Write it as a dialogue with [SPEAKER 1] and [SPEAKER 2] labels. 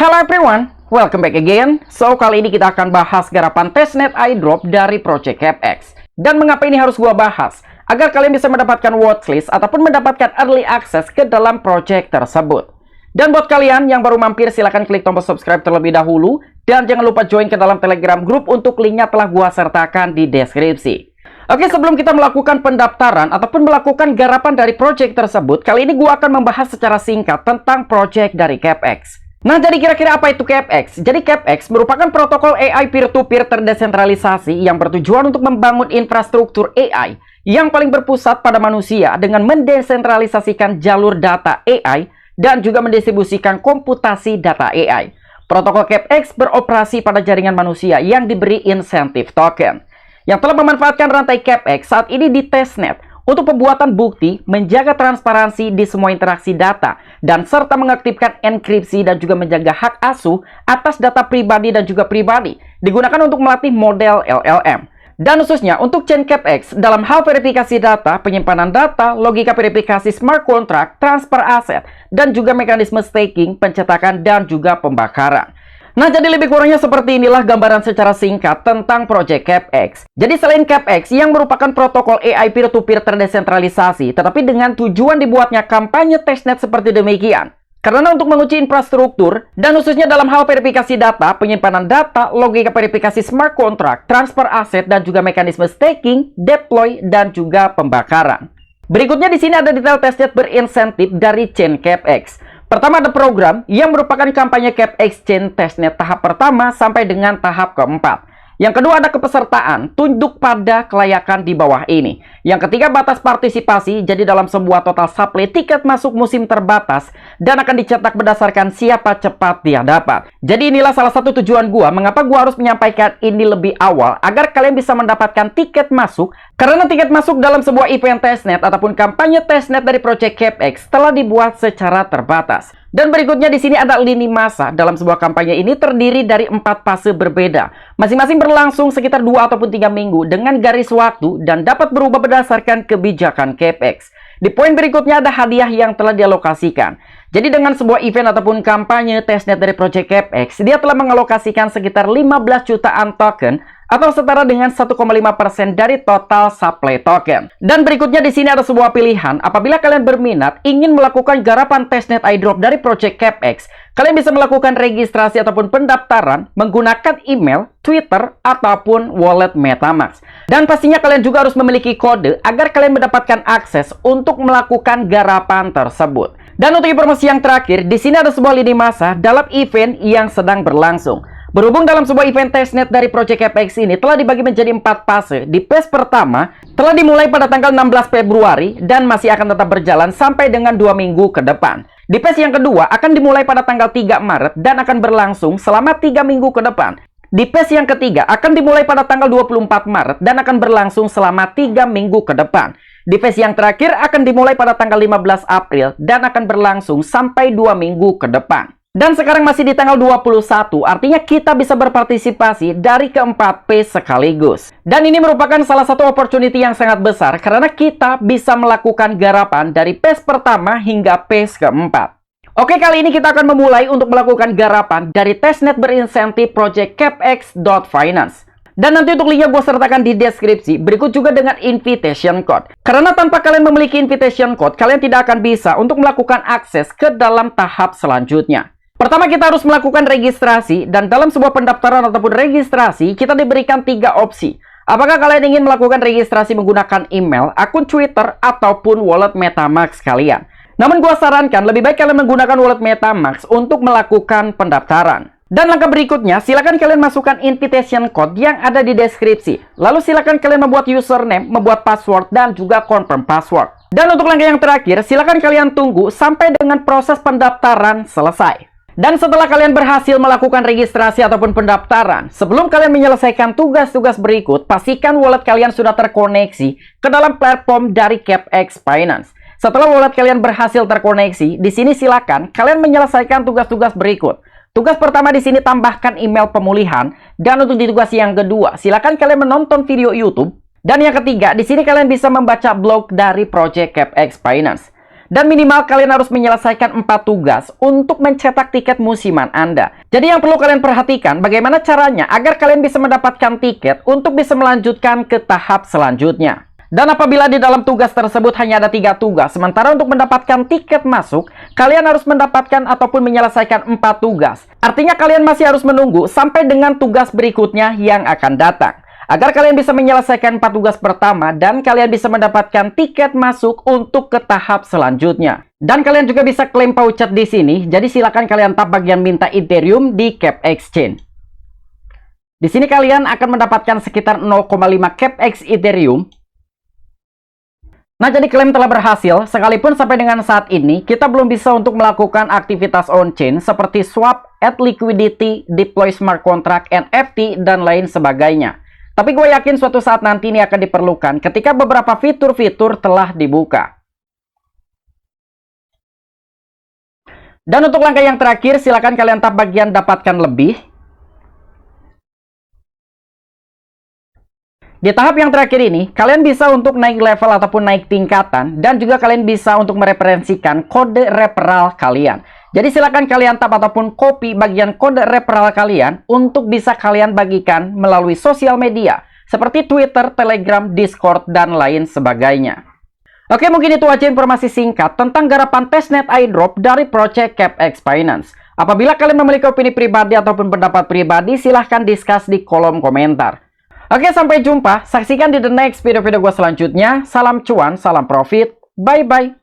[SPEAKER 1] Hello everyone, welcome back again. So, kali ini kita akan bahas garapan testnet airdrop dari Project CapX. Dan mengapa ini harus gua bahas? Agar kalian bisa mendapatkan watchlist ataupun mendapatkan early access ke dalam project tersebut. Dan buat kalian yang baru mampir, silahkan klik tombol subscribe terlebih dahulu. Dan jangan lupa join ke dalam Telegram group, untuk linknya telah gua sertakan di deskripsi. Oke, sebelum kita melakukan pendaftaran ataupun melakukan garapan dari project tersebut, kali ini gua akan membahas secara singkat tentang project dari CapX. Nah, jadi kira-kira apa itu CapX? Jadi CapX merupakan protokol AI peer-to-peer terdesentralisasi yang bertujuan untuk membangun infrastruktur AI yang paling berpusat pada manusia dengan mendesentralisasikan jalur data AI dan juga mendistribusikan komputasi data AI. Protokol CapX beroperasi pada jaringan manusia yang diberi insentif token. Yang telah memanfaatkan rantai CapX saat ini di testnet untuk pembuatan bukti, menjaga transparansi di semua interaksi data, dan serta mengaktifkan enkripsi dan juga menjaga hak asuh atas data pribadi dan juga pribadi, digunakan untuk melatih model LLM. Dan khususnya untuk chain CapX dalam hal verifikasi data, penyimpanan data, logika verifikasi smart contract, transfer aset, dan juga mekanisme staking, pencetakan, dan juga pembakaran. Nah, jadi lebih kurangnya seperti inilah gambaran secara singkat tentang Project CapX. Jadi selain CapX yang merupakan protokol AI peer-to-peer terdesentralisasi, tetapi dengan tujuan dibuatnya kampanye testnet seperti demikian. Karena untuk menguji infrastruktur, dan khususnya dalam hal verifikasi data, penyimpanan data, logika verifikasi smart contract, transfer aset, dan juga mekanisme staking, deploy, dan juga pembakaran. Berikutnya di sini ada detail testnet berinsentif dari chain CapX. Pertama ada program yang merupakan kampanye CapX Chain testnet tahap pertama sampai dengan tahap keempat. Yang kedua ada kepesertaan, tunduk pada kelayakan di bawah ini. Yang ketiga batas partisipasi, jadi dalam sebuah total supply tiket masuk musim terbatas dan akan dicetak berdasarkan siapa cepat dia dapat. Jadi inilah salah satu tujuan gua, mengapa gua harus menyampaikan ini lebih awal, agar kalian bisa mendapatkan tiket masuk. Karena tiket masuk dalam sebuah event testnet ataupun kampanye testnet dari Project CapX telah dibuat secara terbatas. Dan berikutnya di sini ada lini masa. Dalam sebuah kampanye ini terdiri dari 4 fase berbeda. Masing-masing berlangsung sekitar 2 ataupun 3 minggu dengan garis waktu dan dapat berubah berdasarkan kebijakan CapX. Di poin berikutnya ada hadiah yang telah dialokasikan. Jadi dengan sebuah event ataupun kampanye testnet dari Project CapX, dia telah mengalokasikan sekitar 15 jutaan token atau setara dengan 1,5% dari total supply token. Dan berikutnya di sini ada sebuah pilihan. Apabila kalian berminat ingin melakukan garapan testnet airdrop dari Project CapX, kalian bisa melakukan registrasi ataupun pendaftaran menggunakan email, Twitter, ataupun wallet MetaMask. Dan pastinya kalian juga harus memiliki kode agar kalian mendapatkan akses untuk melakukan garapan tersebut. Dan untuk informasi yang terakhir, di sini ada sebuah lini masa dalam event yang sedang berlangsung. Berhubung dalam sebuah event testnet dari Project CapX ini telah dibagi menjadi 4 fase. Di phase pertama telah dimulai pada tanggal 16 Februari dan masih akan tetap berjalan sampai dengan 2 minggu ke depan. Di phase yang kedua akan dimulai pada tanggal 3 Maret dan akan berlangsung selama 3 minggu ke depan. Di phase yang ketiga akan dimulai pada tanggal 24 Maret dan akan berlangsung selama 3 minggu ke depan. Di phase yang terakhir akan dimulai pada tanggal 15 April dan akan berlangsung sampai 2 minggu ke depan. Dan sekarang masih di tanggal 21, artinya kita bisa berpartisipasi dari keempat phase sekaligus. Dan ini merupakan salah satu opportunity yang sangat besar karena kita bisa melakukan garapan dari phase pertama hingga phase keempat. Oke, kali ini kita akan memulai untuk melakukan garapan dari testnet berinsentif Project CapX.Finance. Dan nanti untuk linknya gue sertakan di deskripsi, berikut juga dengan invitation code. Karena tanpa kalian memiliki invitation code, kalian tidak akan bisa untuk melakukan akses ke dalam tahap selanjutnya. Pertama kita harus melakukan registrasi, dan dalam sebuah pendaftaran ataupun registrasi, kita diberikan 3 opsi. Apakah kalian ingin melakukan registrasi menggunakan email, akun Twitter, ataupun wallet MetaMask kalian? Namun gue sarankan lebih baik kalian menggunakan wallet MetaMask untuk melakukan pendaftaran. Dan langkah berikutnya, silakan kalian masukkan invitation code yang ada di deskripsi. Lalu silakan kalian membuat username, membuat password, dan juga confirm password. Dan untuk langkah yang terakhir, silakan kalian tunggu sampai dengan proses pendaftaran selesai. Dan setelah kalian berhasil melakukan registrasi ataupun pendaftaran, sebelum kalian menyelesaikan tugas-tugas berikut, pastikan wallet kalian sudah terkoneksi ke dalam platform dari CapX Finance. Setelah wallet kalian berhasil terkoneksi, di sini silakan kalian menyelesaikan tugas-tugas berikut. Tugas pertama di sini tambahkan email pemulihan, dan untuk di tugas yang kedua, silakan kalian menonton video YouTube. Dan yang ketiga, di sini kalian bisa membaca blog dari Project CapX Finance. Dan minimal kalian harus menyelesaikan 4 tugas untuk mencetak tiket musiman Anda. Jadi yang perlu kalian perhatikan bagaimana caranya agar kalian bisa mendapatkan tiket untuk bisa melanjutkan ke tahap selanjutnya. Dan apabila di dalam tugas tersebut hanya ada 3 tugas, sementara untuk mendapatkan tiket masuk, kalian harus mendapatkan ataupun menyelesaikan 4 tugas. Artinya kalian masih harus menunggu sampai dengan tugas berikutnya yang akan datang. Agar kalian bisa menyelesaikan 4 tugas pertama dan kalian bisa mendapatkan tiket masuk untuk ke tahap selanjutnya. Dan kalian juga bisa klaim voucher di sini, jadi silakan kalian tap bagian minta Ethereum di CapEx Chain. Di sini kalian akan mendapatkan sekitar 0,5 CapEx Ethereum. Nah, jadi klaim telah berhasil, sekalipun sampai dengan saat ini, kita belum bisa untuk melakukan aktivitas on-chain seperti swap, add liquidity, deploy smart contract, NFT, dan lain sebagainya. Tapi gue yakin suatu saat nanti ini akan diperlukan ketika beberapa fitur-fitur telah dibuka. Dan untuk langkah yang terakhir, silakan kalian tap bagian dapatkan lebih. Di tahap yang terakhir ini, kalian bisa untuk naik level ataupun naik tingkatan, dan juga kalian bisa untuk mereferensikan kode referral kalian. Jadi silakan kalian tap ataupun copy bagian kode referral kalian untuk bisa kalian bagikan melalui sosial media, seperti Twitter, Telegram, Discord, dan lain sebagainya. Oke, mungkin itu aja informasi singkat tentang garapan testnet airdrop dari Project CapEx Finance. Apabila kalian memiliki opini pribadi ataupun pendapat pribadi, silahkan discuss di kolom komentar. Oke, sampai jumpa. Saksikan di the next video-video gue selanjutnya. Salam cuan, salam profit. Bye-bye.